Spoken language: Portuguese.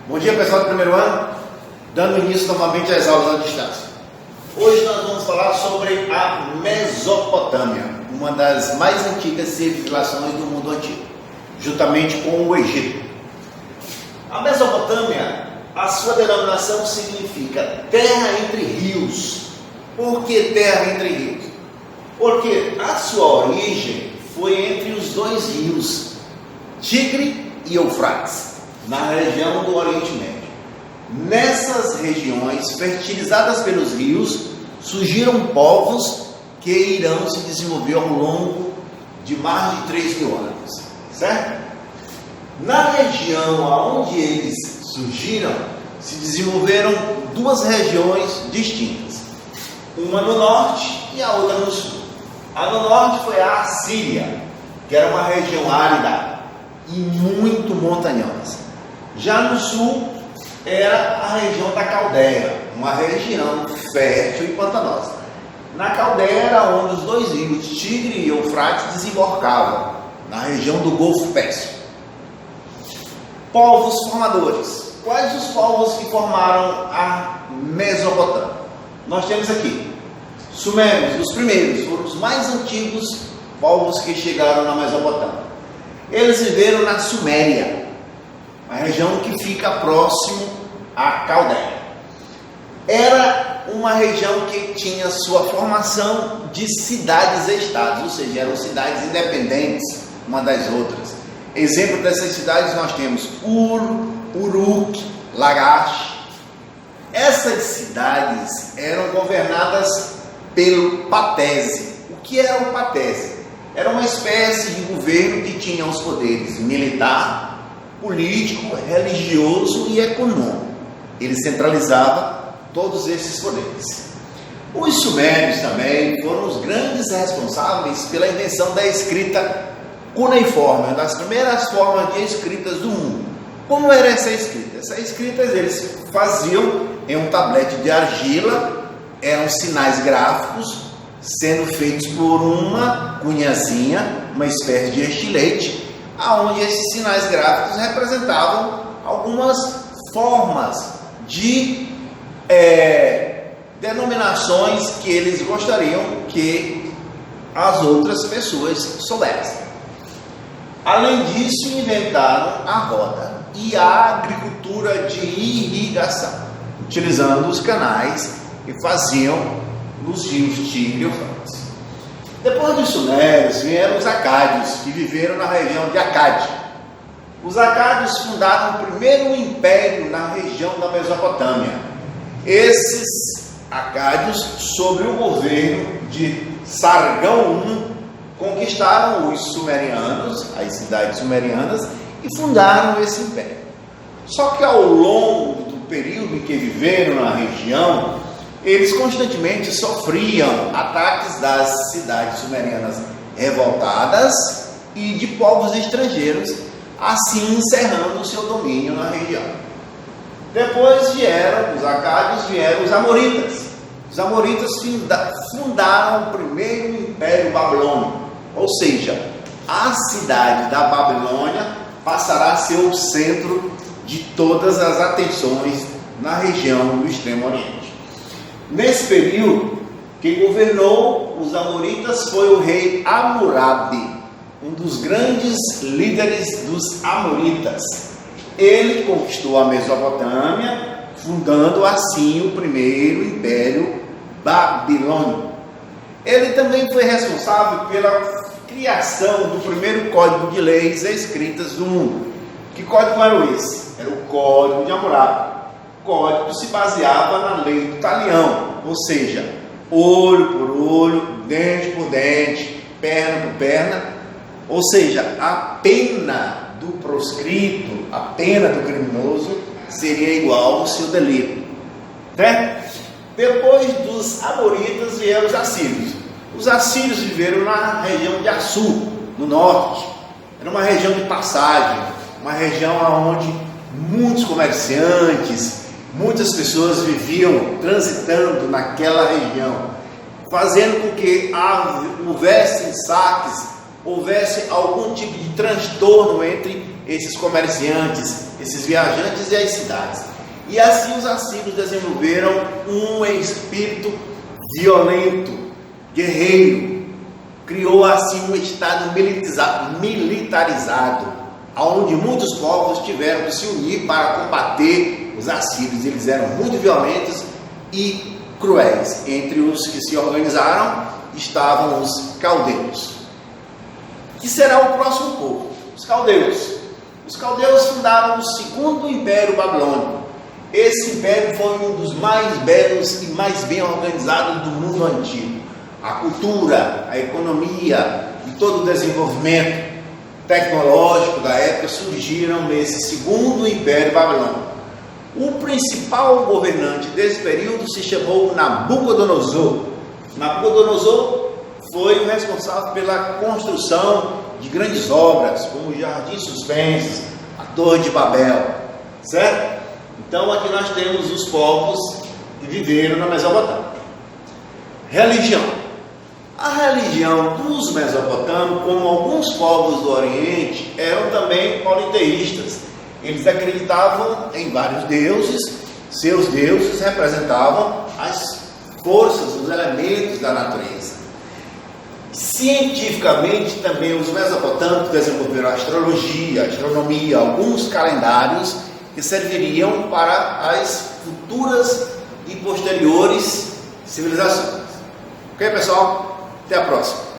Bom dia, pessoal do primeiro ano, dando início novamente às aulas à distância. Hoje nós vamos falar sobre a Mesopotâmia, uma das mais antigas civilizações do mundo antigo, juntamente com o Egito. A Mesopotâmia, a sua denominação significa terra entre rios. Por que terra entre rios? Porque a sua origem foi entre os dois rios, Tigre e Eufrates, na região do Oriente Médio. Nessas regiões, fertilizadas pelos rios, surgiram povos que irão se desenvolver ao longo de mais de 3.000 anos, certo? Na região onde eles surgiram, se desenvolveram duas regiões distintas, uma no norte e a outra no sul. A no norte foi a Assíria, que era uma região árida e muito montanhosa. Já no sul era a região da Caldeia, uma região fértil e pantanosa. Na Caldeia era onde os dois rios, Tigre e Eufrates, desembocavam, na região do Golfo Pérsico. Povos formadores. Quais os povos que formaram a Mesopotâmia? Nós temos aqui Sumérios, os primeiros, foram os mais antigos povos que chegaram na Mesopotâmia. Eles viveram na Suméria, uma região que fica próximo à Caldeia. Era uma região que tinha sua formação de cidades-estados, ou seja, eram cidades independentes uma das outras. Exemplo dessas cidades nós temos Ur, Uruk, Lagash. Essas cidades eram governadas pelo patese. O que era o patese? Era uma espécie de governo que tinha os poderes militar, político, religioso e econômico. Ele centralizava todos esses poderes. Os sumérios também foram os grandes responsáveis pela invenção da escrita cuneiforme, uma das primeiras formas de escritas do mundo. Como era essa escrita? Essa escrita eles faziam em um tablete de argila, eram sinais gráficos, sendo feitos por uma cunhazinha, uma espécie de estilete, aonde esses sinais gráficos representavam algumas formas de denominações que eles gostariam que as outras pessoas soubessem. Além disso, inventaram a roda e a agricultura de irrigação, utilizando os canais que faziam nos rios Tigre e Eufrates. Depois dos sumérios vieram os acádios, que viveram na região de Acádia. Os acádios fundaram o primeiro império na região da Mesopotâmia. Esses acádios, sob o governo de Sargão I, conquistaram os sumerianos, as cidades sumerianas, e fundaram esse império. Só que ao longo do período em que viveram na região, eles constantemente sofriam ataques das cidades sumerianas revoltadas e de povos estrangeiros, assim encerrando o seu domínio na região. Depois vieram os acádios, vieram os amoritas. Os amoritas fundaram o primeiro império babilônico, ou seja, a cidade da Babilônia passará a ser o centro de todas as atenções na região do Extremo Oriente. Nesse período, quem governou os amoritas foi o rei Hammurabi, um dos grandes líderes dos amoritas. Ele conquistou a Mesopotâmia, fundando assim o primeiro império babilônico. Ele também foi responsável pela criação do primeiro código de leis escritas do mundo. Que código era esse? Era o Código de Hammurabi. O código se baseava na lei do talião, ou seja, olho por olho, dente por dente, perna por perna, ou seja, a pena do proscrito, a pena do criminoso, seria igual ao seu delito. Certo? Depois dos amoritas vieram os assírios. Os assírios viveram na região de Assur, no norte. Era uma região de passagem, uma região onde muitos comerciantes, muitas pessoas viviam transitando naquela região, fazendo com que houvesse saques, houvesse algum tipo de transtorno entre esses comerciantes, esses viajantes e as cidades. E assim os assírios desenvolveram um espírito violento, guerreiro. Criou assim um estado militarizado, onde muitos povos tiveram que se unir para combater os assírios. Eles eram muito violentos e cruéis. Entre os que se organizaram estavam os caldeus. Que será o próximo povo? Os caldeus. Os caldeus fundaram o segundo Império Babilônico. Esse império foi um dos mais belos e mais bem organizados do mundo antigo. A cultura, a economia e todo o desenvolvimento tecnológico da época surgiram nesse segundo Império Babilônico. O principal governante desse período se chamou Nabucodonosor. Nabucodonosor foi o responsável pela construção de grandes obras, como o Jardim Suspensos, a Torre de Babel, certo? Então aqui nós temos os povos que viveram na Mesopotâmia. Religião. A religião dos mesopotâmicos, como alguns povos do Oriente, eram também politeístas. Eles acreditavam em vários deuses. Seus deuses representavam as forças, os elementos da natureza. Cientificamente também os mesopotâmicos desenvolveram a astrologia, a astronomia, alguns calendários que serviriam para as futuras e posteriores civilizações. Ok, pessoal? Até a próxima.